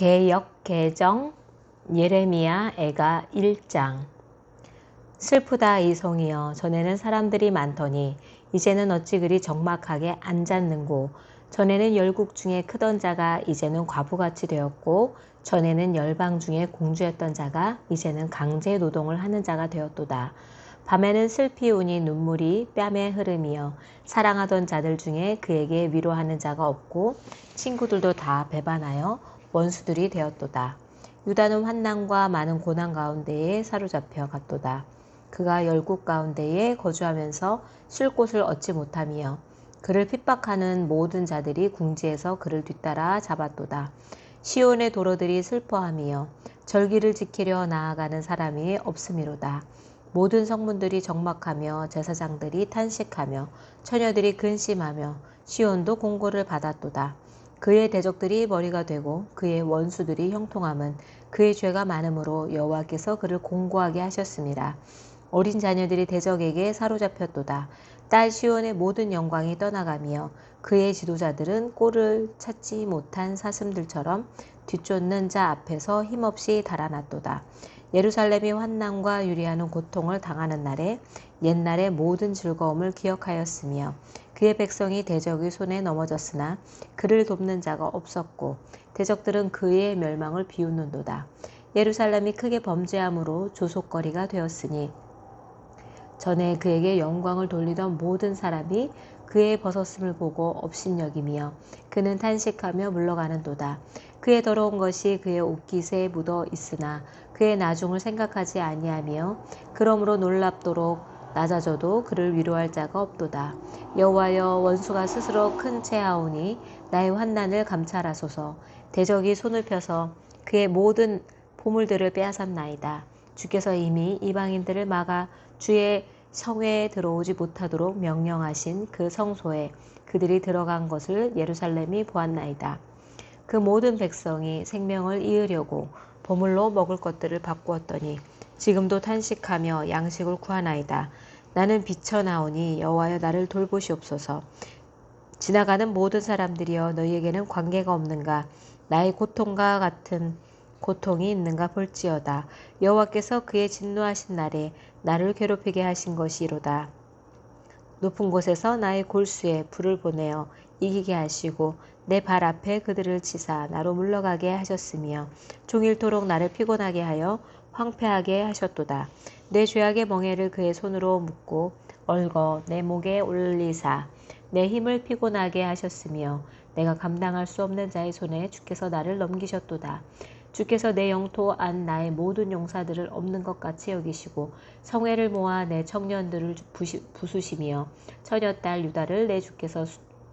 개역 개정 예레미야 애가 1장. 슬프다 이 성이여, 전에는 사람들이 많더니 이제는 어찌 그리 적막하게 앉았는고. 전에는 열국 중에 크던 자가 이제는 과부같이 되었고, 전에는 열방 중에 공주였던 자가 이제는 강제 노동을 하는 자가 되었도다. 밤에는 슬피 우니 눈물이 뺨에 흐름이여, 사랑하던 자들 중에 그에게 위로하는 자가 없고 친구들도 다 배반하여 원수들이 되었도다. 유다는 환난과 많은 고난 가운데에 사로잡혀 갔도다. 그가 열국 가운데에 거주하면서 쉴 곳을 얻지 못하며 그를 핍박하는 모든 자들이 궁지에서 그를 뒤따라 잡았도다. 시온의 도로들이 슬퍼하며 절기를 지키려 나아가는 사람이 없음이로다. 모든 성문들이 적막하며 제사장들이 탄식하며 처녀들이 근심하며 시온도 공고를 받았도다. 그의 대적들이 머리가 되고 그의 원수들이 형통함은 그의 죄가 많음으로 여호와께서 그를 공고하게 하셨습니다. 어린 자녀들이 대적에게 사로잡혔도다. 딸 시온의 모든 영광이 떠나가며 그의 지도자들은 꼴을 찾지 못한 사슴들처럼 뒤쫓는 자 앞에서 힘없이 달아났도다. 예루살렘이 환난과 유리하는 고통을 당하는 날에 옛날의 모든 즐거움을 기억하였으며 그의 백성이 대적의 손에 넘어졌으나 그를 돕는 자가 없었고 대적들은 그의 멸망을 비웃는도다. 예루살렘이 크게 범죄함으로 조속거리가 되었으니 전에 그에게 영광을 돌리던 모든 사람이 그의 벗었음을 보고 업신여기며 그는 탄식하며 물러가는도다. 그의 더러운 것이 그의 옷깃에 묻어 있으나 그의 나중을 생각하지 아니하며 그러므로 놀랍도록 낮아져도 그를 위로할 자가 없도다. 여호와여, 원수가 스스로 큰 채하오니 나의 환난을 감찰하소서. 대적이 손을 펴서 그의 모든 보물들을 빼앗았나이다. 주께서 이미 이방인들을 막아 주의 성회에 들어오지 못하도록 명령하신 그 성소에 그들이 들어간 것을 예루살렘이 보았나이다. 그 모든 백성이 생명을 이으려고 보물로 먹을 것들을 바꾸었더니 지금도 탄식하며 양식을 구하나이다. 나는 비쳐나오니 여호와여, 나를 돌보시옵소서. 지나가는 모든 사람들이여, 너희에게는 관계가 없는가? 나의 고통과 같은 고통이 있는가 볼지어다. 여호와께서 그의 진노하신 날에 나를 괴롭히게 하신 것이로다. 높은 곳에서 나의 골수에 불을 보내어 이기게 하시고 내 발 앞에 그들을 치사 나로 물러가게 하셨으며 종일토록 나를 피곤하게 하여 황폐하게 하셨도다. 내 죄악의 멍에를 그의 손으로 묶고 얽어 내 목에 올리사 내 힘을 피곤하게 하셨으며 내가 감당할 수 없는 자의 손에 주께서 나를 넘기셨도다. 주께서 내 영토 안 나의 모든 용사들을 없는 것 같이 여기시고 성회를 모아 내 청년들을 부수시며 처녀딸 유다를 내 주께서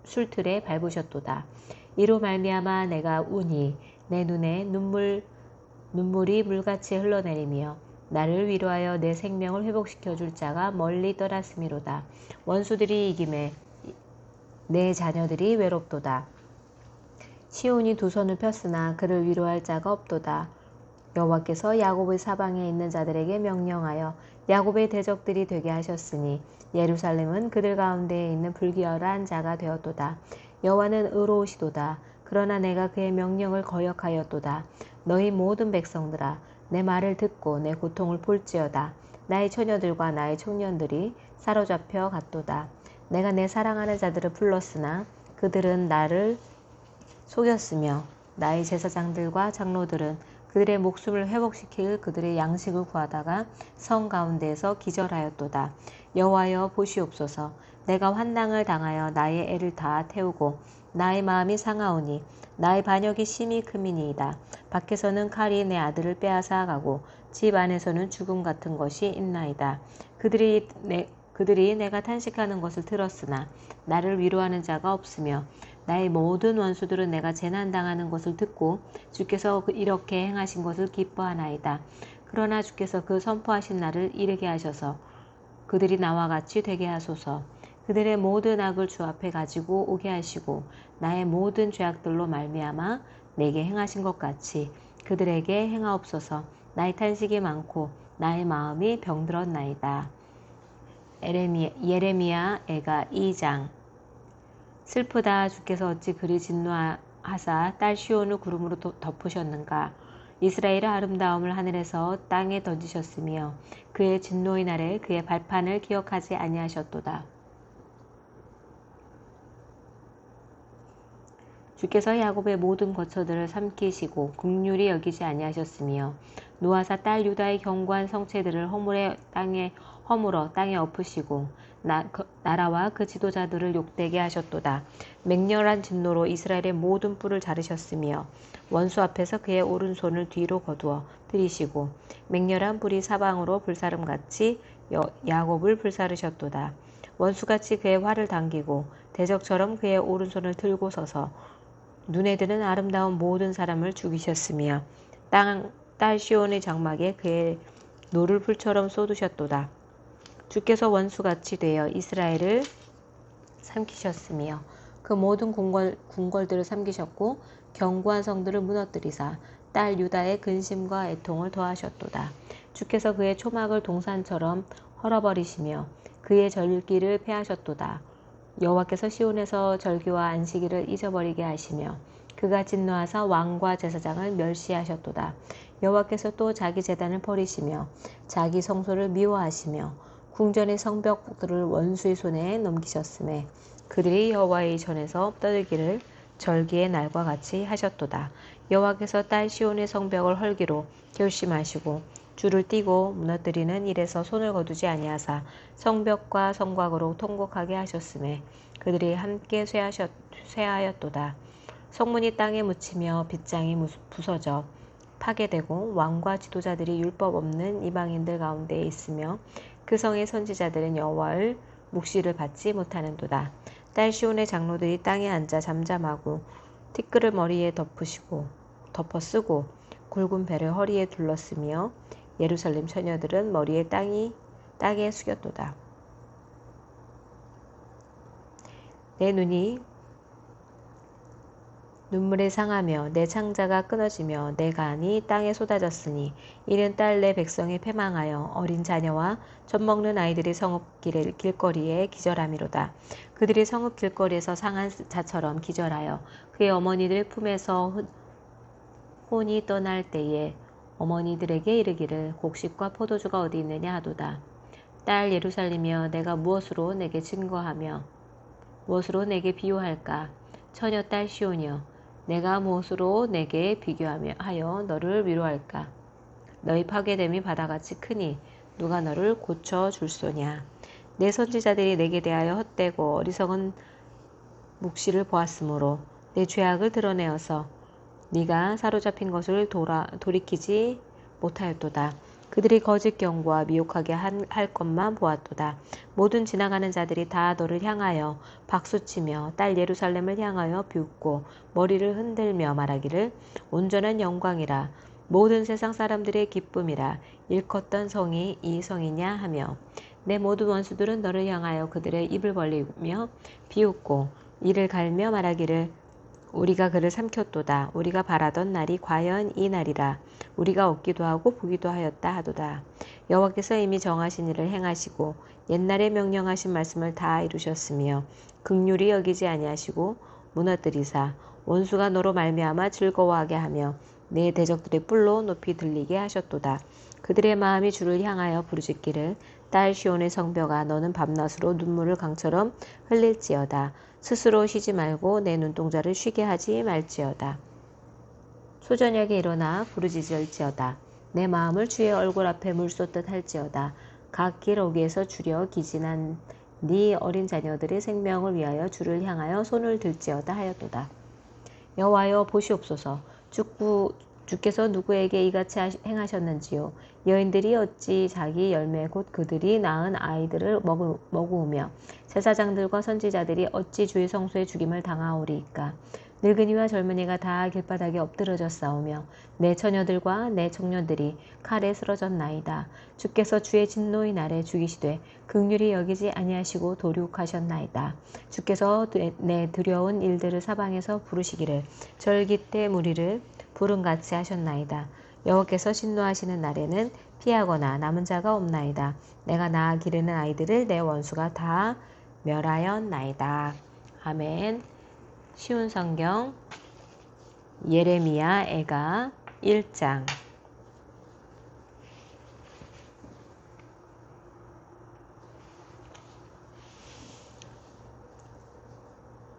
술틀에 밟으셨도다. 이로 말미암아 내가 우니 내 눈에 눈물이 물같이 흘러내리며 나를 위로하여 내 생명을 회복시켜 줄 자가 멀리 떠났음이로다. 원수들이 이김에 내 자녀들이 외롭도다. 시온이 두 손을 폈으나 그를 위로할 자가 없도다. 여호와께서 야곱의 사방에 있는 자들에게 명령하여 야곱의 대적들이 되게 하셨으니 예루살렘은 그들 가운데에 있는 불기열한 자가 되었도다. 여호와는 의로우시도다. 그러나 내가 그의 명령을 거역하였도다. 너희 모든 백성들아, 내 말을 듣고 내 고통을 볼지어다. 나의 처녀들과 나의 청년들이 사로잡혀 갔도다. 내가 내 사랑하는 자들을 불렀으나 그들은 나를 속였으며 나의 제사장들과 장로들은 그들의 목숨을 회복시킬 그들의 양식을 구하다가 성 가운데에서 기절하였도다. 여호와여, 보시옵소서. 내가 환난을 당하여 나의 애를 다 태우고 나의 마음이 상하오니 나의 반역이 심히 크미니이다. 밖에서는 칼이 내 아들을 빼앗아 가고 집 안에서는 죽음 같은 것이 있나이다. 그들이 내가 탄식하는 것을 들었으나 나를 위로하는 자가 없으며 나의 모든 원수들은 내가 재난당하는 것을 듣고 주께서 이렇게 행하신 것을 기뻐하나이다. 그러나 주께서 그 선포하신 날을 이르게 하셔서 그들이 나와 같이 되게 하소서. 그들의 모든 악을 주 앞에 가지고 오게 하시고 나의 모든 죄악들로 말미암아 내게 행하신 것 같이 그들에게 행하옵소서. 나의 탄식이 많고 나의 마음이 병들었나이다. 예레미야 애가 2장. 슬프다, 주께서 어찌 그리 진노하시며 하사 딸 시온을 구름으로 덮으셨는가. 이스라엘의 아름다움을 하늘에서 땅에 던지셨으며 그의 진노의 날에 그의 발판을 기억하지 아니하셨도다. 주께서 야곱의 모든 거처들을 삼키시고 긍휼히 여기지 아니하셨으며 노아사 딸 유다의 견고한 성체들을 허물어 땅에 엎으시고 나라와 그 지도자들을 욕되게 하셨도다. 맹렬한 진노로 이스라엘의 모든 뿔을 자르셨으며 원수 앞에서 그의 오른손을 뒤로 거두어 들이시고 맹렬한 불이 사방으로 불사름같이 야곱을 불사르셨도다. 원수같이 그의 활을 당기고 대적처럼 그의 오른손을 들고 서서 눈에 드는 아름다운 모든 사람을 죽이셨으며 딸 시온의 장막에 그의 노를 불처럼 쏟으셨도다. 주께서 원수같이 되어 이스라엘을 삼키셨으며 그 모든 궁궐들을 삼키셨고 견고한 성들을 무너뜨리사 딸 유다의 근심과 애통을 더하셨도다. 주께서 그의 초막을 동산처럼 헐어버리시며 그의 절기를 폐하셨도다. 여호와께서 시온에서 절기와 안식일을 잊어버리게 하시며 그가 진노하사 왕과 제사장을 멸시하셨도다. 여호와께서 또 자기 제단을 버리시며 자기 성소를 미워하시며 궁전의 성벽들을 원수의 손에 넘기셨음에 그들이 여호와의 전에서 떠들기를 절기의 날과 같이 하셨도다. 여호와께서 딸 시온의 성벽을 헐기로 결심하시고 줄을 띠고 무너뜨리는 일에서 손을 거두지 아니하사 성벽과 성곽으로 통곡하게 하셨음에 그들이 함께 쇠하였도다. 성문이 땅에 묻히며 빗장이 부서져 파괴되고 왕과 지도자들이 율법 없는 이방인들 가운데에 있으며 그 성의 선지자들은 여호와의 묵시를 받지 못하는도다. 딸 시온의 장로들이 땅에 앉아 잠잠하고 티끌을 머리에 덮어 쓰고 굵은 배를 허리에 둘렀으며 예루살렘 처녀들은 머리에 땅에 숙였도다. 내 눈이 눈물에 상하며 내 창자가 끊어지며 내 간이 땅에 쏟아졌으니 이는 딸 내 백성이 패망하여 어린 자녀와 젖먹는 아이들이 성읍 길거리에 기절함이로다. 그들이 성읍 길거리에서 상한 자처럼 기절하여 그의 어머니들 품에서 혼이 떠날 때에 어머니들에게 이르기를 곡식과 포도주가 어디 있느냐 하도다. 딸 예루살렘이여 내가 무엇으로 내게 증거하며 무엇으로 내게 비유할까? 처녀 딸 시온이여 내가 무엇으로 내게 비교하여 너를 위로할까? 너희 파괴됨이 바다같이 크니 누가 너를 고쳐줄 소냐? 내 선지자들이 내게 대하여 헛되고 어리석은 묵시를 보았으므로 내 죄악을 드러내어서 네가 사로잡힌 것을 돌이키지 못하였도다. 그들이 거짓 경고와 미혹하게 할 것만 보았도다. 모든 지나가는 자들이 다 너를 향하여 박수치며 딸 예루살렘을 향하여 비웃고 머리를 흔들며 말하기를 온전한 영광이라 모든 세상 사람들의 기쁨이라 일컫던 성이 이 성이냐 하며 내 모든 원수들은 너를 향하여 그들의 입을 벌리며 비웃고 이를 갈며 말하기를 우리가 그를 삼켰도다. 우리가 바라던 날이 과연 이 날이라. 우리가 얻기도 하고 보기도 하였다 하도다. 여호와께서 이미 정하신 일을 행하시고 옛날에 명령하신 말씀을 다 이루셨으며 긍휼히 여기지 아니하시고 무너뜨리사 원수가 너로 말미암아 즐거워하게 하며 내 대적들의 뿔로 높이 들리게 하셨도다. 그들의 마음이 주를 향하여 부르짖기를 딸 시온의 성벽아 너는 밤낮으로 눈물을 강처럼 흘릴지어다. 스스로 쉬지 말고 내 눈동자를 쉬게 하지 말지어다. 소저녁에 일어나 부르짖을지어다. 내 마음을 주의 얼굴 앞에 물 쏟듯 할지어다. 각 길 어귀에서 주려 기진한 네 어린 자녀들의 생명을 위하여 주를 향하여 손을 들지어다 하였도다. 여호와여 보시옵소서. 주께서 누구에게 이같이 행하셨는지요. 여인들이 어찌 자기 열매 곧 그들이 낳은 아이들을 먹으며 제사장들과 선지자들이 어찌 주의 성소에 죽임을 당하오리이까. 늙은이와 젊은이가 다 길바닥에 엎드러져 싸우며 내 처녀들과 내 청년들이 칼에 쓰러졌나이다. 주께서 주의 진노의 날에 죽이시되 긍휼히 여기지 아니하시고 도륙하셨나이다. 주께서 내 두려운 일들을 사방에서 부르시기를 절기 때 무리를 부름같이 하셨나이다. 여호와께서 진노하시는 날에는 피하거나 남은 자가 없나이다. 내가 낳아 기르는 아이들을 내 원수가 다 멸하였나이다. 아멘. 쉬운 성경 예레미야 애가 1장.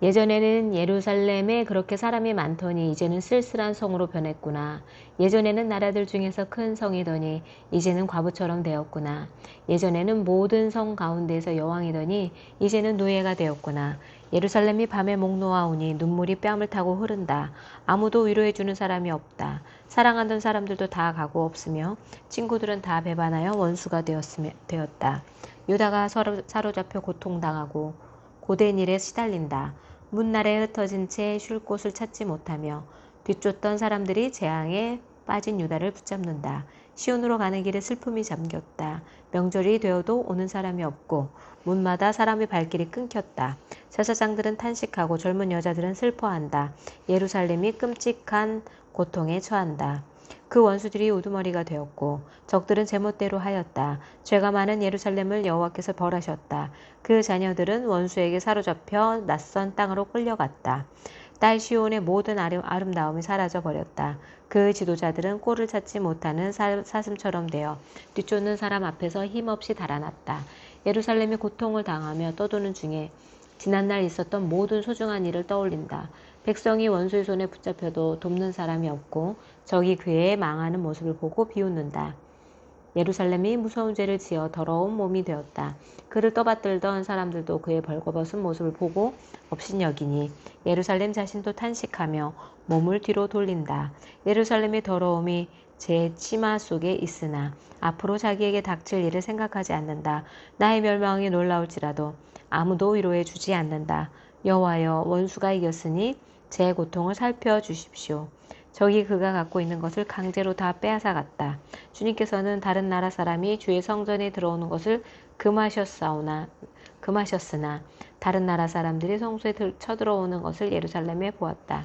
예전에는 예루살렘에 그렇게 사람이 많더니 이제는 쓸쓸한 성으로 변했구나. 예전에는 나라들 중에서 큰 성이더니 이제는 과부처럼 되었구나. 예전에는 모든 성 가운데에서 여왕이더니 이제는 노예가 되었구나. 예루살렘이 밤에 목 놓아오니 눈물이 뺨을 타고 흐른다. 아무도 위로해주는 사람이 없다. 사랑하던 사람들도 다 가고 없으며 친구들은 다 배반하여 원수가 되었다. 유다가 사로잡혀 고통당하고 고된 일에 시달린다. 문날에 흩어진 채 쉴 곳을 찾지 못하며 뒤쫓던 사람들이 재앙에 빠진 유다를 붙잡는다. 시온으로 가는 길에 슬픔이 잠겼다. 명절이 되어도 오는 사람이 없고 문마다 사람의 발길이 끊겼다. 제사장들은 탄식하고 젊은 여자들은 슬퍼한다. 예루살렘이 끔찍한 고통에 처한다. 그 원수들이 우두머리가 되었고 적들은 제멋대로 하였다. 죄가 많은 예루살렘을 여호와께서 벌하셨다. 그 자녀들은 원수에게 사로잡혀 낯선 땅으로 끌려갔다. 딸 시온의 모든 아름다움이 사라져 버렸다. 그 지도자들은 꼴을 찾지 못하는 사슴처럼 되어 뒤쫓는 사람 앞에서 힘없이 달아났다. 예루살렘이 고통을 당하며 떠도는 중에 지난날 있었던 모든 소중한 일을 떠올린다. 백성이 원수의 손에 붙잡혀도 돕는 사람이 없고 적이 그의 망하는 모습을 보고 비웃는다. 예루살렘이 무서운 죄를 지어 더러운 몸이 되었다. 그를 떠받들던 사람들도 그의 벌거벗은 모습을 보고 업신여기니 예루살렘 자신도 탄식하며 몸을 뒤로 돌린다. 예루살렘의 더러움이 제 치마 속에 있으나 앞으로 자기에게 닥칠 일을 생각하지 않는다. 나의 멸망이 놀라울지라도 아무도 위로해 주지 않는다. 여호와여, 원수가 이겼으니 제 고통을 살펴주십시오. 적이 그가 갖고 있는 것을 강제로 다 빼앗아갔다. 주님께서는 다른 나라 사람이 주의 성전에 들어오는 것을 금하셨으나 다른 나라 사람들이 성소에 쳐들어오는 것을 예루살렘에 보았다.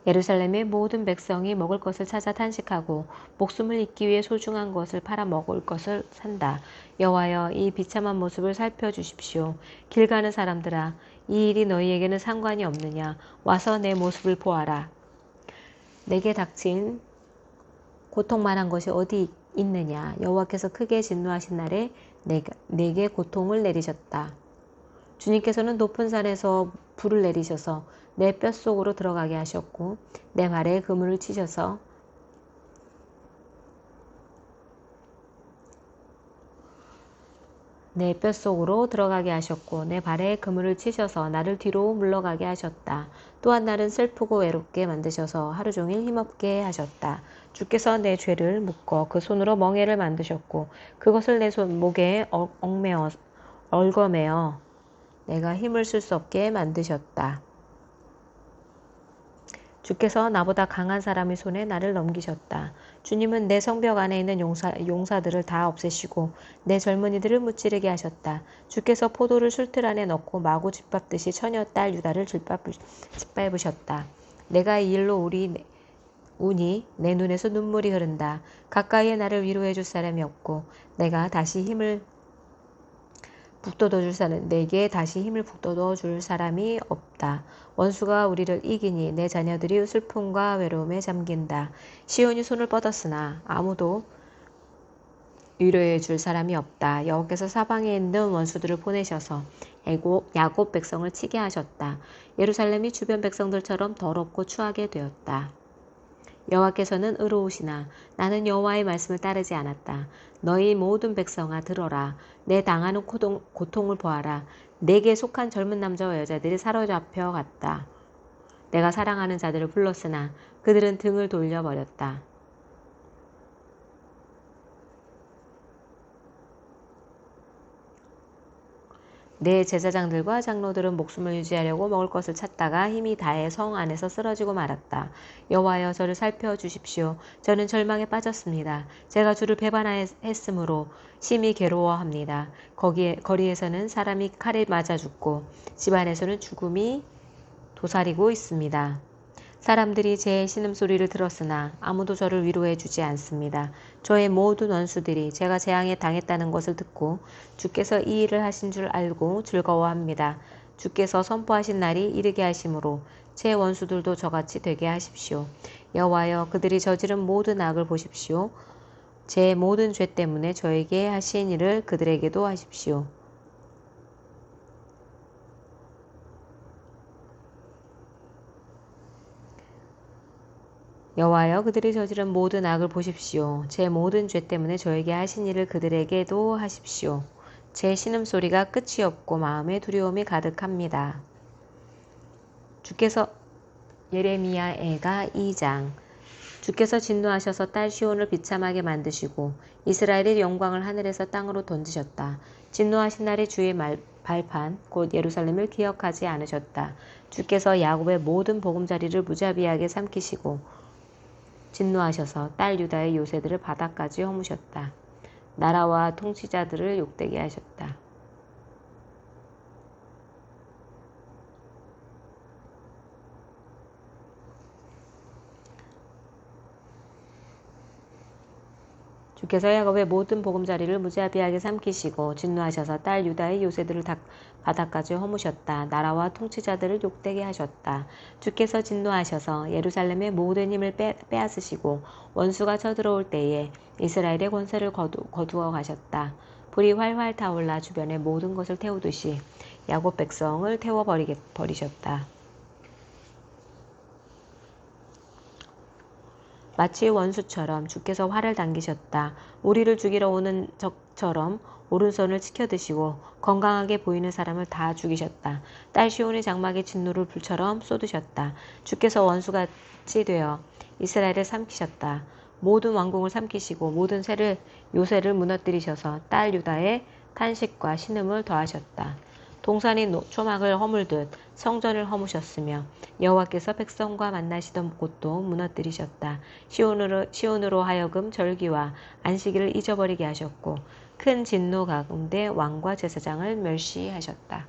예루살렘의 모든 백성이 먹을 것을 찾아 탄식하고 목숨을 잇기 위해 소중한 것을 팔아 먹을 것을 산다. 여호와여, 이 비참한 모습을 살펴주십시오. 길 가는 사람들아, 이 일이 너희에게는 상관이 없느냐? 와서 내 모습을 보아라. 내게 닥친 고통만한 것이 어디 있느냐? 여호와께서 크게 진노하신 날에 내게 고통을 내리셨다. 주님께서는 높은 산에서 불을 내리셔서 내 뼛속으로 들어가게 하셨고 내 발에 그물을 치셔서 내 뼛속으로 들어가게 하셨고 내 발에 그물을 치셔서 나를 뒤로 물러가게 하셨다. 또한 나를 슬프고 외롭게 만드셔서 하루 종일 힘없게 하셨다. 주께서 내 죄를 묶어 그 손으로 멍에를 만드셨고 그것을 내 목에 얽어매어 내가 힘을 쓸 수 없게 만드셨다. 주께서 나보다 강한 사람의 손에 나를 넘기셨다. 주님은 내 성벽 안에 있는 용사들을 다 없애시고 내 젊은이들을 무찌르게 하셨다. 주께서 포도를 술틀 안에 넣고 마구 짓밟듯이 처녀 딸 유다를 짓밟으셨다. 내가 이 일로 우니 내 눈에서 눈물이 흐른다. 가까이에 나를 위로해 줄 사람이 없고 내게 다시 힘을 북돋워 줄 사람이 없다. 원수가 우리를 이기니 내 자녀들이 슬픔과 외로움에 잠긴다. 시온이 손을 뻗었으나 아무도 위로해 줄 사람이 없다. 여호와께서 사방에 있는 원수들을 보내셔서 야곱 백성을 치게 하셨다. 예루살렘이 주변 백성들처럼 더럽고 추하게 되었다. 여호와께서는 의로우시나 나는 여호와의 말씀을 따르지 않았다. 너희 모든 백성아 들어라. 내 당하는 고통을 보아라. 내게 속한 젊은 남자와 여자들이 사로잡혀 갔다. 내가 사랑하는 자들을 불렀으나 그들은 등을 돌려버렸다. 내 제사장들과 장로들은 목숨을 유지하려고 먹을 것을 찾다가 힘이 다해 성 안에서 쓰러지고 말았다. 여호와여, 저를 살펴주십시오. 저는 절망에 빠졌습니다. 제가 주를 배반했으므로 심히 괴로워합니다. 거리에서는 사람이 칼에 맞아 죽고 집안에서는 죽음이 도사리고 있습니다. 사람들이 제 신음소리를 들었으나 아무도 저를 위로해 주지 않습니다. 저의 모든 원수들이 제가 재앙에 당했다는 것을 듣고 주께서 이 일을 하신 줄 알고 즐거워합니다. 주께서 선포하신 날이 이르게 하심으로 제 원수들도 저같이 되게 하십시오. 여호와여, 그들이 저지른 모든 악을 보십시오. 제 모든 죄 때문에 저에게 하신 일을 그들에게도 하십시오. 여호와여, 그들이 저지른 모든 악을 보십시오. 제 모든 죄 때문에 저에게 하신 일을 그들에게도 하십시오. 제 신음소리가 끝이 없고 마음에 두려움이 가득합니다. 주께서 예레미야 애가 2장. 주께서 진노하셔서 딸 시온을 비참하게 만드시고 이스라엘의 영광을 하늘에서 땅으로 던지셨다. 진노하신 날에 주의 발판 곧 예루살렘을 기억하지 않으셨다. 주께서 야곱의 모든 보금자리를 무자비하게 삼키시고 진노하셔서 딸 유다의 요새들을 바닥까지 허무셨다. 나라와 통치자들을 욕되게 하셨다. 주께서 야곱의 모든 보금자리를 무자비하게 삼키시고 진노하셔서 딸 유다의 요새들을 바닥까지 허무셨다. 나라와 통치자들을 욕되게 하셨다. 주께서 진노하셔서 예루살렘의 모든 힘을 빼앗으시고 원수가 쳐들어올 때에 이스라엘의 권세를 거두어 가셨다. 불이 활활 타올라 주변의 모든 것을 태우듯이 야곱 백성을 태워버리셨다. 마치 원수처럼 주께서 활을 당기셨다. 우리를 죽이러 오는 적처럼 오른손을 치켜드시고 건강하게 보이는 사람을 다 죽이셨다. 딸 시온의 장막에 진노를 불처럼 쏟으셨다. 주께서 원수같이 되어 이스라엘을 삼키셨다. 모든 왕궁을 삼키시고 모든 요새를 무너뜨리셔서 딸 유다의 탄식과 신음을 더하셨다. 동산이 초막을 허물듯 성전을 허무셨으며 여호와께서 백성과 만나시던 곳도 무너뜨리셨다. 시온으로 하여금 절기와 안식일을 잊어버리게 하셨고 큰 진노 가운데 왕과 제사장을 멸시하셨다.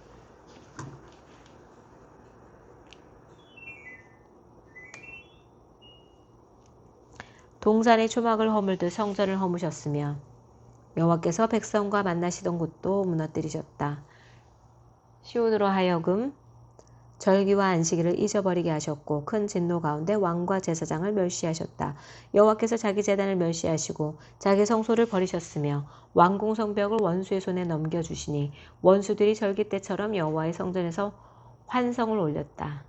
동산의 초막을 허물듯 성전을 허무셨으며 여호와께서 백성과 만나시던 곳도 무너뜨리셨다. 시온으로 하여금 절기와 안식일을 잊어버리게 하셨고 큰 진노 가운데 왕과 제사장을 멸시하셨다. 여호와께서 자기 제단을 멸시하시고 자기 성소를 버리셨으며 왕궁 성벽을 원수의 손에 넘겨주시니 원수들이 절기 때처럼 여호와의 성전에서 환성을 올렸다.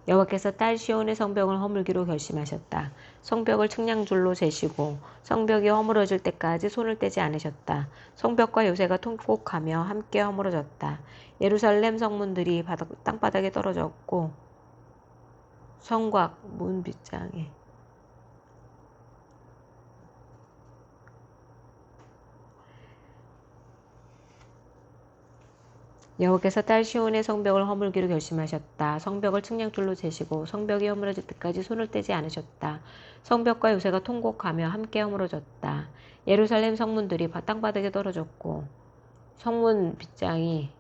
여호와께서 딸 시온의 성벽을 허물기로 결심하셨다. 성벽을 측량줄로 재시고 성벽이 허물어질 때까지 손을 떼지 않으셨다. 성벽과 요새가 통곡하며 함께 허물어졌다. 예루살렘 성문들이 땅바닥에 떨어졌고 성곽 문 빗장에 여호와께서 딸 시온의 성벽을 허물기로 결심하셨다. 성벽을 측량줄로 재시고 성벽이 허물어질 때까지 손을 떼지 않으셨다. 성벽과 요새가 통곡하며 함께 허물어졌다. 예루살렘 성문들이 땅바닥에 떨어졌고 성문 빗장이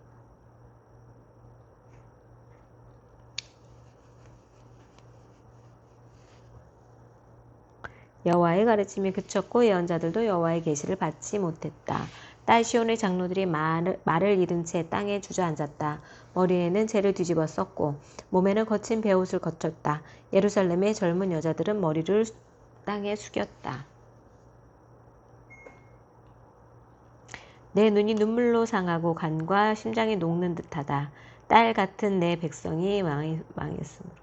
여호와의 가르침이 그쳤고 예언자들도 여호와의 계시를 받지 못했다. 딸 시온의 장로들이 말을 잃은 채 땅에 주저앉았다. 머리에는 재를 뒤집어 썼고 몸에는 거친 베옷을 거쳤다. 예루살렘의 젊은 여자들은 머리를 땅에 숙였다. 내 눈이 눈물로 상하고 간과 심장이 녹는 듯하다. 딸 같은 내 백성이 망했으므로.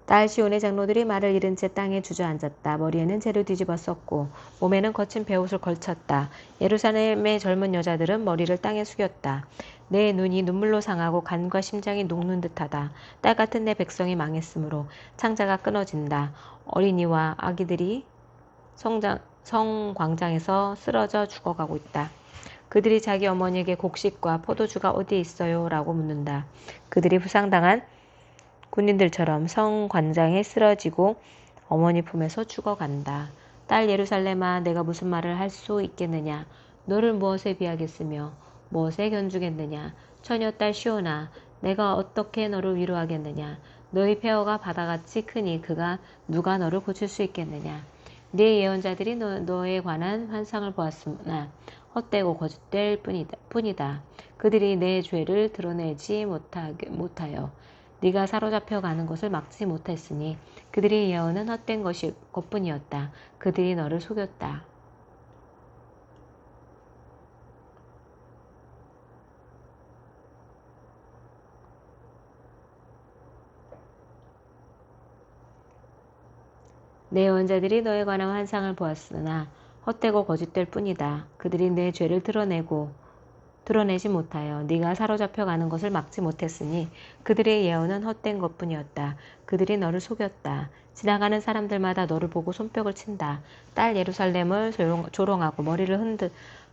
딸 시온의 장로들이 말을 잃은 채 땅에 주저앉았다. 머리에는 재를 뒤집어 썼고 몸에는 거친 베옷을 걸쳤다. 예루살렘의 젊은 여자들은 머리를 땅에 숙였다. 내 눈이 눈물로 상하고 간과 심장이 녹는 듯하다. 딸 같은 내 백성이 망했으므로 창자가 끊어진다. 어린이와 아기들이 성광장에서 쓰러져 죽어가고 있다. 그들이 자기 어머니에게 곡식과 포도주가 어디에 있어요? 라고 묻는다. 그들이 부상당한 군인들처럼 성관장에 쓰러지고 어머니 품에서 죽어간다. 딸 예루살렘아, 내가 무슨 말을 할 수 있겠느냐? 너를 무엇에 비하겠으며 무엇에 견주겠느냐? 처녀 딸 시온아, 내가 어떻게 너를 위로하겠느냐. 너희 폐허가 바다같이 크니 누가 너를 고칠 수 있겠느냐. 네 예언자들이 너에 관한 환상을 보았으나 헛되고 거짓될 뿐이다. 그들이 내 죄를 드러내지 못하여 네가 사로잡혀 가는 것을 막지 못했으니 그들의 예언은 헛된 것뿐이었다. 그들이 너를 속였다. 내 예언자들이 너에 관한 환상을 보았으나 헛되고 거짓될 뿐이다. 그들이 내 죄를 드러내지 못하여 네가 사로잡혀 가는 것을 막지 못했으니 그들의 예언은 헛된 것뿐이었다. 그들이 너를 속였다. 지나가는 사람들마다 너를 보고 손뼉을 친다. 딸 예루살렘을 조롱하고 머리를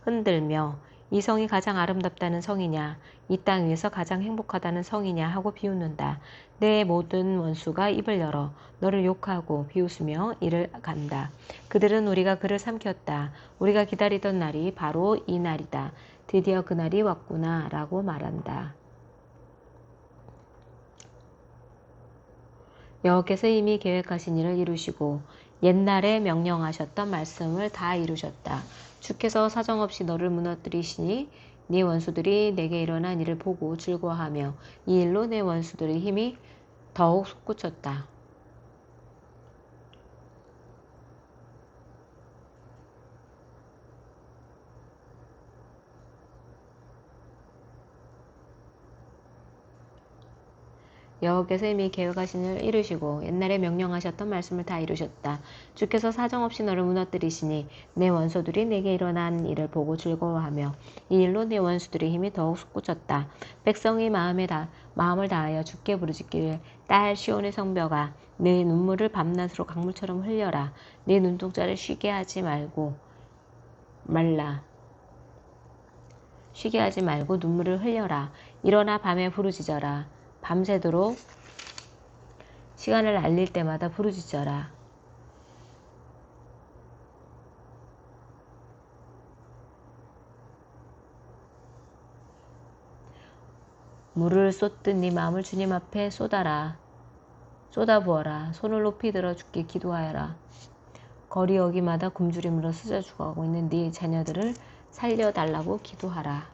흔들며 이 성이 가장 아름답다는 성이냐, 이 땅 위에서 가장 행복하다는 성이냐 하고 비웃는다. 내 모든 원수가 입을 열어 너를 욕하고 비웃으며 이를 간다. 그들은 우리가 그를 삼켰다. 우리가 기다리던 날이 바로 이 날이다. 드디어 그날이 왔구나 라고 말한다. 여호와께서 이미 계획하신 일을 이루시고 옛날에 명령하셨던 말씀을 다 이루셨다. 주께서 사정없이 너를 무너뜨리시니 네 원수들이 내게 일어난 일을 보고 즐거워하며 이 일로 내 원수들의 힘이 더욱 솟구쳤다. 여호와께서 이미 계획하신 일을 이루시고 옛날에 명령하셨던 말씀을 다 이루셨다. 주께서 사정없이 너를 무너뜨리시니 내 원수들이 내게 일어난 일을 보고 즐거워하며 이 일로 내 원수들의 힘이 더욱 솟구쳤다. 백성의 마음을 다하여 주께 부르짖기를 딸 시온의 성벽아 내 눈물을 밤낮으로 강물처럼 흘려라. 내 눈동자를 쉬게 하지 말고 눈물을 흘려라. 일어나 밤에 부르짖어라. 밤새도록 시간을 알릴 때마다 부르짖어라. 물을 쏟듯 네 마음을 주님 앞에 쏟아부어라. 손을 높이 들어 주께 기도하여라. 거리 어기마다 굶주림으로 쓰져 죽어가고 있는 네 자녀들을 살려달라고 기도하라.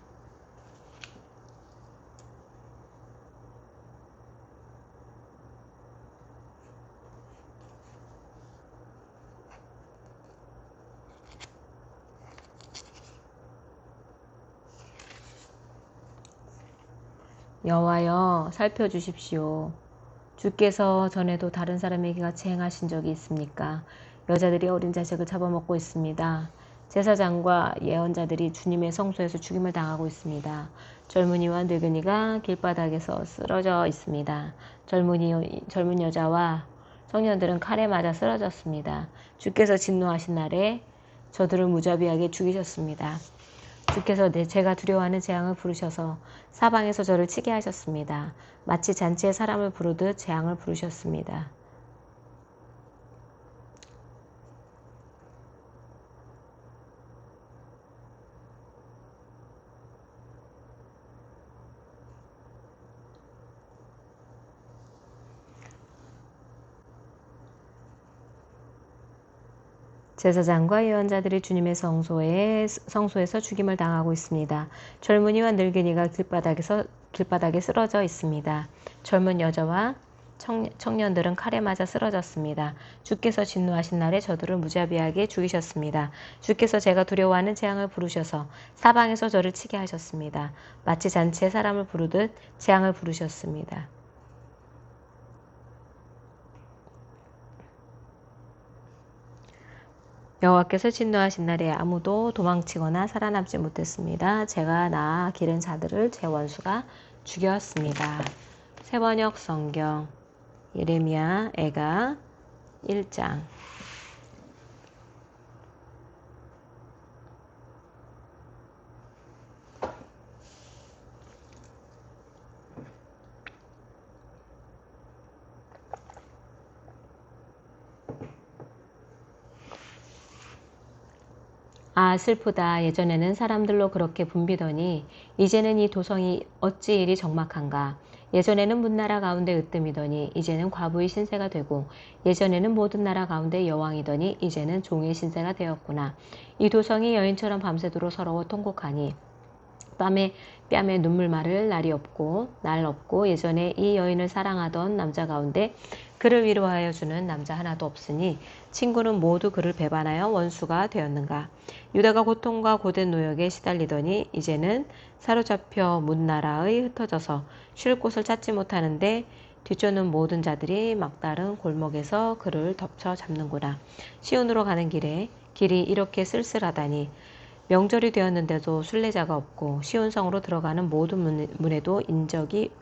여호와여 살펴주십시오. 주께서 전에도 다른 사람에게 같이 행하신 적이 있습니까? 여자들이 어린 자식을 잡아먹고 있습니다. 제사장과 예언자들이 주님의 성소에서 죽임을 당하고 있습니다. 젊은이와 늙은이가 길바닥에서 쓰러져 있습니다. 젊은 여자와 청년들은 칼에 맞아 쓰러졌습니다. 주께서 진노하신 날에 저들을 무자비하게 죽이셨습니다. 주께서 제가 두려워하는 재앙을 부르셔서 사방에서 저를 치게 하셨습니다. 마치 잔치에 사람을 부르듯 재앙을 부르셨습니다. 제사장과 예언자들이 주님의 성소에서 죽임을 당하고 있습니다. 젊은이와 늙은이가 길바닥에 쓰러져 있습니다. 젊은 여자와 청년들은 칼에 맞아 쓰러졌습니다. 주께서 진노하신 날에 저들을 무자비하게 죽이셨습니다. 주께서 제가 두려워하는 재앙을 부르셔서 사방에서 저를 치게 하셨습니다. 마치 잔치에 사람을 부르듯 재앙을 부르셨습니다. 여호와께서 진노하신 날에 아무도 도망치거나 살아남지 못했습니다. 제가 낳아 기른 자들을 제 원수가 죽였습니다. 새번역 성경 예레미야 애가 1장. 아 슬프다. 예전에는 사람들로 그렇게 붐비더니 이제는 이 도성이 어찌 이리 적막한가. 예전에는 문나라 가운데 으뜸이더니 이제는 과부의 신세가 되고 예전에는 모든 나라 가운데 여왕이더니 이제는 종의 신세가 되었구나. 이 도성이 여인처럼 밤새도록 서러워 통곡하니 뺨에 눈물 마를 날이 없고 날 없고 예전에 이 여인을 사랑하던 남자 가운데 그를 위로하여 주는 남자 하나도 없으니 친구는 모두 그를 배반하여 원수가 되었는가. 유다가 고통과 고된 노역에 시달리더니 이제는 사로잡혀 문나라의 흩어져서 쉴 곳을 찾지 못하는데 뒤쫓는 모든 자들이 막다른 골목에서 그를 덮쳐 잡는구나. 시온으로 가는 길이 이렇게 쓸쓸하다니. 명절이 되었는데도 순례자가 없고 시온성으로 들어가는 모든 문에도 인적이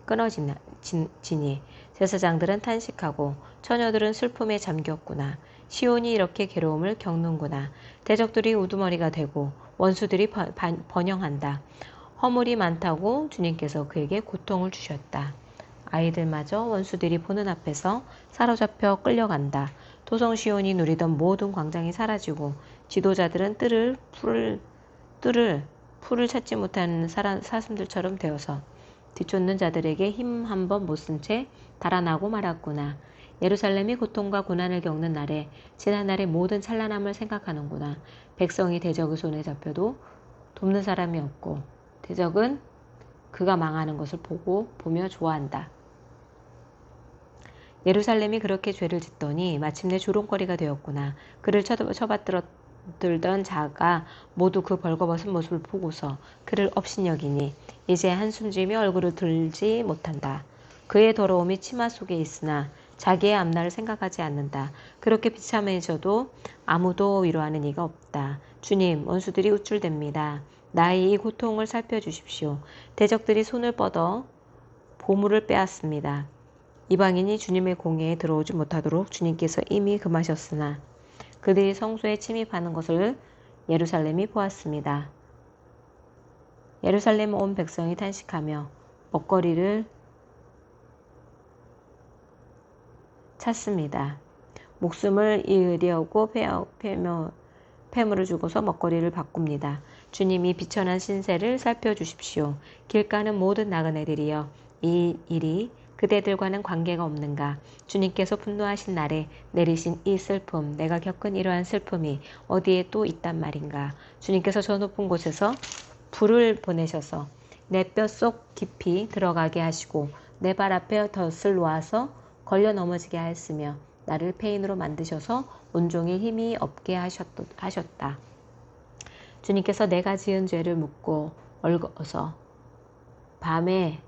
끊어지니 제사장들은 탄식하고 처녀들은 슬픔에 잠겼구나. 시온이 이렇게 괴로움을 겪는구나. 대적들이 우두머리가 되고 원수들이 번영한다. 허물이 많다고 주님께서 그에게 고통을 주셨다. 아이들마저 원수들이 보는 앞에서 사로잡혀 끌려간다. 도성 시온이 누리던 모든 광장이 사라지고 지도자들은 풀을 찾지 못하는 사슴들처럼 되어서 뒤쫓는 자들에게 힘 한 번 못 쓴 채 달아나고 말았구나. 예루살렘이 고통과 고난을 겪는 날에 지난날의 모든 찬란함을 생각하는구나. 백성이 대적의 손에 잡혀도 돕는 사람이 없고 대적은 그가 망하는 것을 보며 좋아한다. 예루살렘이 그렇게 죄를 짓더니 마침내 조롱거리가 되었구나. 그를 쳐받들던 자가 모두 그 벌거벗은 모습을 보고서 그를 업신여기니 이제 한숨 쉬며 얼굴을 들지 못한다. 그의 더러움이 치마 속에 있으나 자기의 앞날을 생각하지 않는다. 그렇게 비참해져도 아무도 위로하는 이가 없다. 주님, 원수들이 우쭐댑니다. 나의 이 고통을 살펴주십시오. 대적들이 손을 뻗어 보물을 빼앗습니다. 이방인이 주님의 공회에 들어오지 못하도록 주님께서 이미 금하셨으나 그들이 성소에 침입하는 것을 예루살렘이 보았습니다. 예루살렘 온 백성이 탄식하며 먹거리를 찾습니다. 목숨을 잃으려고 폐물을 주고서 먹거리를 바꿉니다. 주님이 비천한 신세를 살펴주십시오. 길 가는 모든 나그네들이여, 이 일이 그대들과는 관계가 없는가? 주님께서 분노하신 날에 내리신 이 슬픔, 내가 겪은 이러한 슬픔이 어디에 또 있단 말인가? 주님께서 저 높은 곳에서 불을 보내셔서 내 뼛속 깊이 들어가게 하시고 내 발 앞에 덫을 놓아서 걸려 넘어지게 하였으며 나를 폐인으로 만드셔서 온종일 힘이 없게 하셨다. 주님께서 내가 지은 죄를 묻고 얽어서 밤에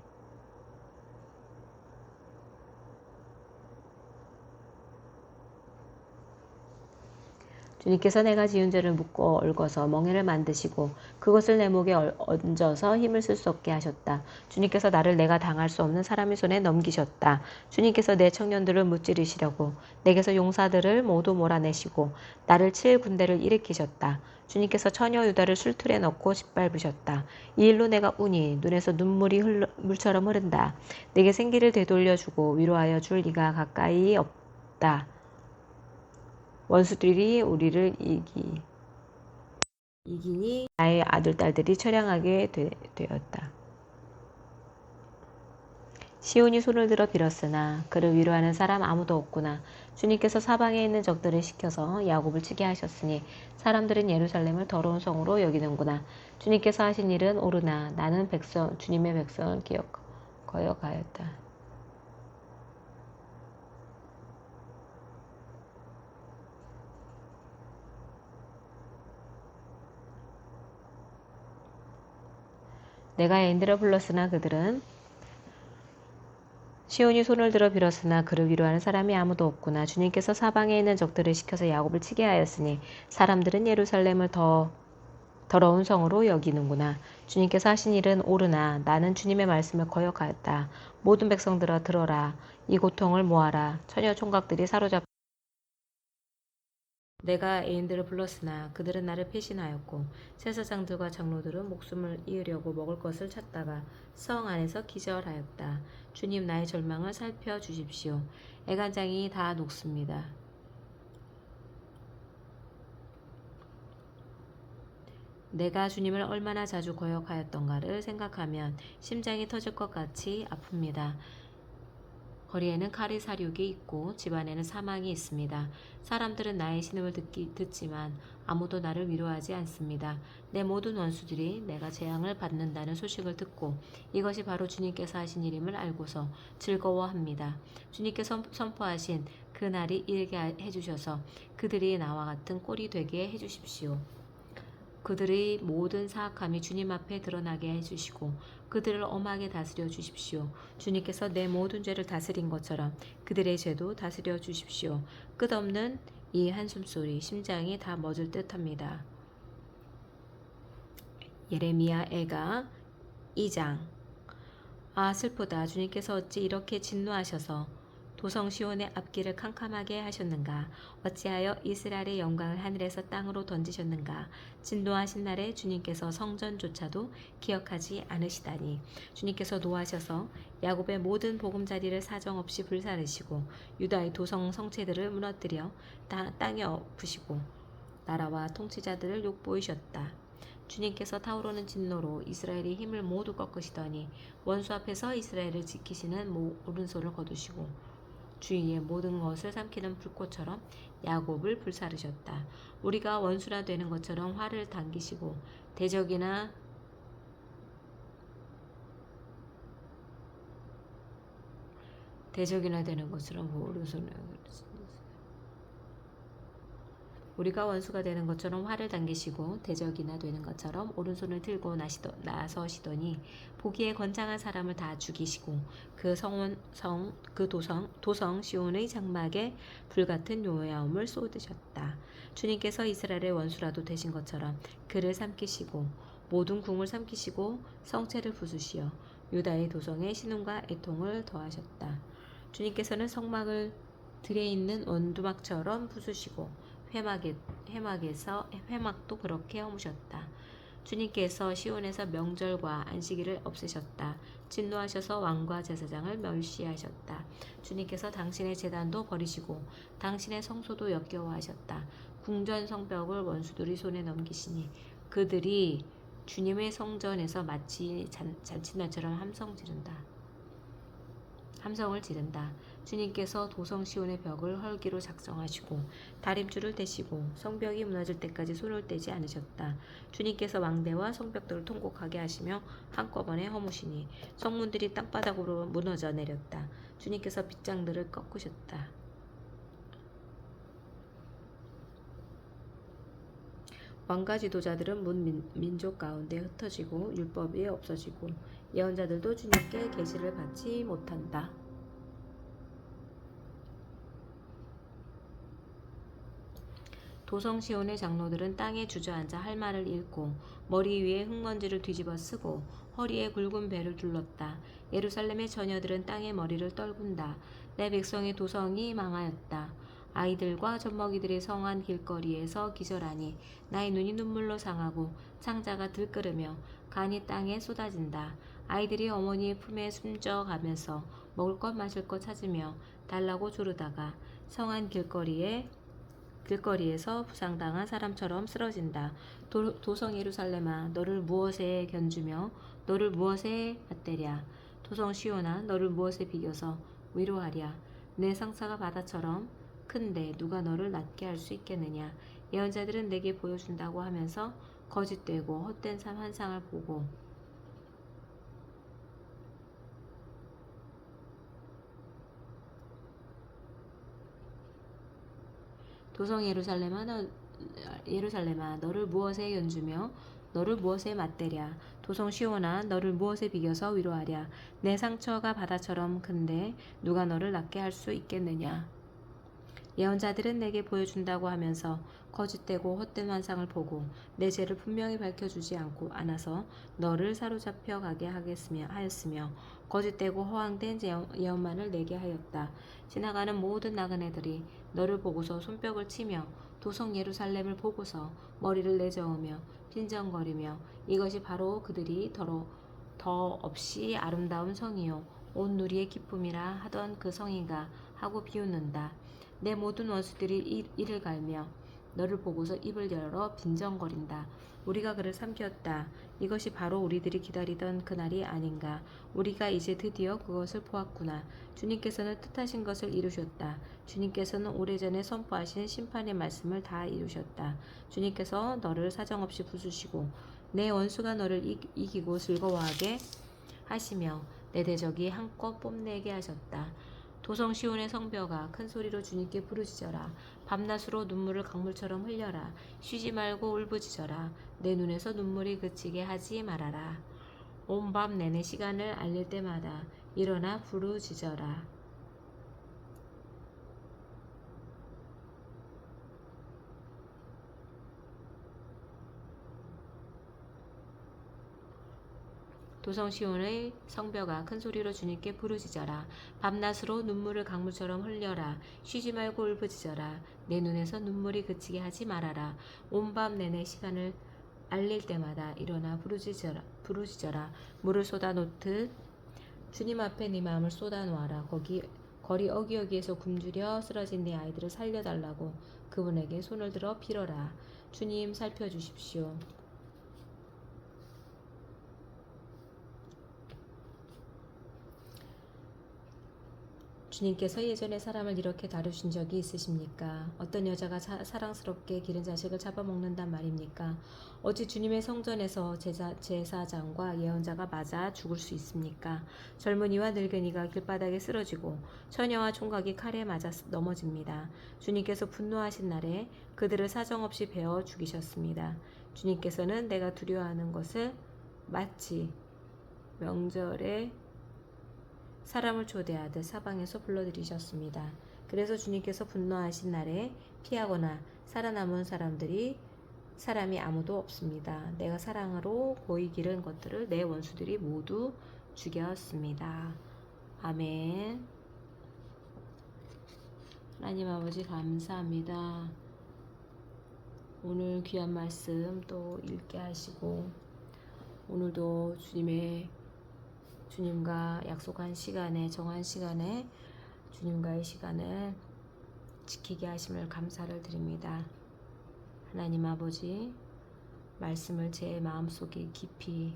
주님께서 내가 지은 죄를 묻고 얽어서 멍에를 만드시고 그것을 내 목에 얹어서 힘을 쓸 수 없게 하셨다. 주님께서 나를 내가 당할 수 없는 사람의 손에 넘기셨다. 주님께서 내 청년들을 무찌르시려고 내게서 용사들을 모두 몰아내시고 나를 칠 군대를 일으키셨다. 주님께서 처녀 유다를 술틀에 넣고 짓밟으셨다. 이 일로 내가 우니 눈에서 눈물이 물처럼 흐른다. 내게 생기를 되돌려주고 위로하여 줄 이가 가까이 없다. 원수들이 우리를 이기니 나의 아들, 딸들이 처량하게 되었다. 시온이 손을 들어 빌었으나 그를 위로하는 사람 아무도 없구나. 주님께서 사방에 있는 적들을 시켜서 야곱을 치게 하셨으니 사람들은 예루살렘을 더러운 성으로 여기는구나. 주님께서 하신 일은 옳으나 나는 주님의 백성을 거역하였다. 내가 애인들을 불렀으나 그들은 시온이 손을 들어 빌었으나 그를 위로하는 사람이 아무도 없구나. 주님께서 사방에 있는 적들을 시켜서 야곱을 치게 하였으니 사람들은 예루살렘을 더러운 성으로 여기는구나. 주님께서 하신 일은 옳으나 나는 주님의 말씀을 거역하였다. 모든 백성들아 들어라. 이 고통을 모아라. 처녀 총각들이 사로잡 내가 애인들을 불렀으나 그들은 나를 배신하였고 제사장들과 장로들은 목숨을 잃으려고 먹을 것을 찾다가 성 안에서 기절하였다. 주님 나의 절망을 살펴주십시오. 애간장이 다 녹습니다. 내가 주님을 얼마나 자주 거역하였던가를 생각하면 심장이 터질 것 같이 아픕니다. 거리에는 칼의 사륙이 있고 집안에는 사망이 있습니다. 사람들은 나의 신음을 듣지만 아무도 나를 위로하지 않습니다. 내 모든 원수들이 내가 재앙을 받는다는 소식을 듣고 이것이 바로 주님께서 하신 일임을 알고서 즐거워합니다. 주님께서 선포하신 그 날이 이르게 해주셔서 그들이 나와 같은 꼴이 되게 해주십시오. 그들의 모든 사악함이 주님 앞에 드러나게 해주시고 그들을 엄하게 다스려 주십시오. 주님께서 내 모든 죄를 다스린 것처럼 그들의 죄도 다스려 주십시오. 끝없는 이 한숨소리 심장이 다 멎을 듯합니다. 예레미야 애가 2장. 아 슬프다. 주님께서 어찌 이렇게 진노하셔서 도성 시온의 앞길을 캄캄하게 하셨는가? 어찌하여 이스라엘의 영광을 하늘에서 땅으로 던지셨는가? 진노하신 날에 주님께서 성전조차도 기억하지 않으시다니. 주님께서 노하셔서 야곱의 모든 보금자리를 사정없이 불사르시고 유다의 도성 성체들을 무너뜨려 땅에 엎으시고 나라와 통치자들을 욕보이셨다. 주님께서 타오르는 진노로 이스라엘의 힘을 모두 꺾으시더니 원수 앞에서 이스라엘을 지키시는 오른손을 거두시고 주위의 모든 것을 삼키는 불꽃처럼 야곱을 불사르셨다. 우리가 원수나 되는 것처럼 활을 당기시고 대적이나 되는 것처럼 오른손을 우리가 원수가 되는 것처럼 활을 당기시고 대적이나 되는 것처럼 오른손을 들고 나서시더니 보기에 건장한 사람을 다 죽이시고 그 도성 시온의 장막에 불같은 요야음을 쏟으셨다. 주님께서 이스라엘의 원수라도 되신 것처럼 그를 삼키시고 모든 궁을 삼키시고 성체를 부수시어 유다의 도성에 신음과 애통을 더하셨다. 주님께서는 성막을 들에 있는 원두막처럼 부수시고 회막도 그렇게 허무셨다. 주님께서 시온에서 명절과 안식일을 없애셨다. 진노하셔서 왕과 제사장을 멸시하셨다. 주님께서 당신의 제단도 버리시고 당신의 성소도 역겨워하셨다. 궁전 성벽을 원수들이 손에 넘기시니 그들이 주님의 성전에서 마치 잔치날처럼 함성을 지른다. 주님께서 도성 시온의 벽을 헐기로 작성하시고 다림줄을 대시고 성벽이 무너질 때까지 손을 떼지 않으셨다. 주님께서 왕대와 성벽들을 통곡하게 하시며 한꺼번에 허무시니 성문들이 땅바닥으로 무너져 내렸다. 주님께서 빗장들을 꺾으셨다. 왕과 지도자들은 민족 가운데 흩어지고 율법이 없어지고 예언자들도 주님께 계시를 받지 못한다. 도성 시온의 장로들은 땅에 주저앉아 할 말을 잃고 머리 위에 흙먼지를 뒤집어 쓰고 허리에 굵은 배를 둘렀다. 예루살렘의 처녀들은 땅에 머리를 떨군다. 내 백성의 도성이 망하였다. 아이들과 젖먹이들이 성한 길거리에서 기절하니 나의 눈이 눈물로 상하고 창자가 들끓으며 간이 땅에 쏟아진다. 아이들이 어머니의 품에 숨져가면서 먹을 것 마실 것 찾으며 달라고 조르다가 성한 길거리에서 부상당한 사람처럼 쓰러진다. 도성 예루살렘아 너를 무엇에 견주며 너를 무엇에 맞대랴. 도성 시온아 너를 무엇에 비겨서 위로하랴. 내 상처가 바다처럼 큰데 누가 너를 낫게 할 수 있겠느냐. 예언자들은 내게 보여준다고 하면서 거짓되고 헛된 환상을 보고 도성 예루살렘아 너를 무엇에 견주며 너를 무엇에 맞대랴. 도성 시온아 너를 무엇에 비겨서 위로하랴. 내 상처가 바다처럼 큰데 누가 너를 낫게 할 수 있겠느냐. 예언자들은 내게 보여준다고 하면서 거짓되고 헛된 환상을 보고 내 죄를 분명히 밝혀주지 않아서 너를 사로잡혀 가게 하였으며 거짓되고 허황된 예언만을 내게 하였다. 지나가는 모든 나그네들이 너를 보고서 손뼉을 치며 도성 예루살렘을 보고서 머리를 내저으며 빈정거리며 이것이 바로 그들이 더 없이 아름다운 성이요 온 누리의 기쁨이라 하던 그 성인가 하고 비웃는다. 내 모든 원수들이 이를 갈며 너를 보고서 입을 열어 빈정거린다. 우리가 그를 삼켰다. 이것이 바로 우리들이 기다리던 그날이 아닌가. 우리가 이제 드디어 그것을 보았구나. 주님께서는 뜻하신 것을 이루셨다. 주님께서는 오래전에 선포하신 심판의 말씀을 다 이루셨다. 주님께서 너를 사정없이 부수시고 내 원수가 너를 이기고 즐거워하게 하시며 내 대적이 한껏 뽐내게 하셨다. 도성 시온의 성벽아 큰 소리로 주님께 부르짖어라. 밤낮으로 눈물을 강물처럼 흘려라. 쉬지 말고 울부짖어라. 내 눈에서 눈물이 그치게 하지 말아라. 온 밤 내내 시간을 알릴 때마다 일어나 부르짖어라. 도성 시온의 성벽아 큰 소리로 주님께 부르짖어라. 밤낮으로 눈물을 강물처럼 흘려라. 쉬지 말고 울부짖어라. 내 눈에서 눈물이 그치게 하지 말아라. 온 밤 내내 시간을 알릴 때마다 일어나 부르짖어라. 물을 쏟아 놓듯 주님 앞에 네 마음을 쏟아 놓아라. 거리 어기어기에서 굶주려 쓰러진 네 아이들을 살려달라고 그분에게 손을 들어 빌어라. 주님 살펴주십시오. 주님께서 예전에 사람을 이렇게 다루신 적이 있으십니까? 어떤 여자가 사랑스럽게 기른 자식을 잡아먹는단 말입니까? 어찌 주님의 성전에서 제사장과 예언자가 맞아 죽을 수 있습니까? 젊은이와 늙은이가 길바닥에 쓰러지고 처녀와 총각이 칼에 맞아 넘어집니다. 주님께서 분노하신 날에 그들을 사정없이 베어 죽이셨습니다. 주님께서는 내가 두려워하는 것을 마치 명절에 사람을 초대하듯 사방에서 불러들이셨습니다. 그래서 주님께서 분노하신 날에 피하거나 살아남은 사람이 아무도 없습니다. 내가 사랑으로 고이 기른 것들을 내 원수들이 모두 죽였습니다. 아멘. 하나님 아버지 감사합니다. 오늘 귀한 말씀 또 읽게 하시고 오늘도 주님과 약속한 시간에 정한 시간에 주님과의 시간을 지키게 하심을 감사를 드립니다. 하나님 아버지 말씀을 제 마음속에 깊이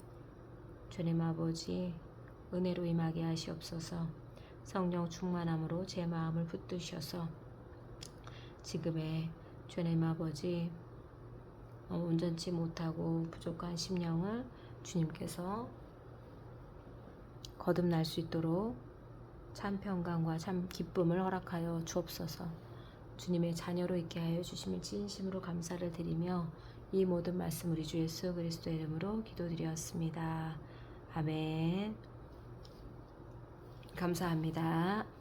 주님 아버지 은혜로 임하게 하시옵소서. 성령 충만함으로 제 마음을 붙드셔서 지금의 주님 아버지 온전치 못하고 부족한 심령을 주님께서 거듭날 수 있도록 참 평강과 참 기쁨을 허락하여 주옵소서. 주님의 자녀로 있게 하여 주심을 진심으로 감사를 드리며 이 모든 말씀 우리 주 예수 그리스도의 이름으로 기도드렸습니다. 아멘. 감사합니다.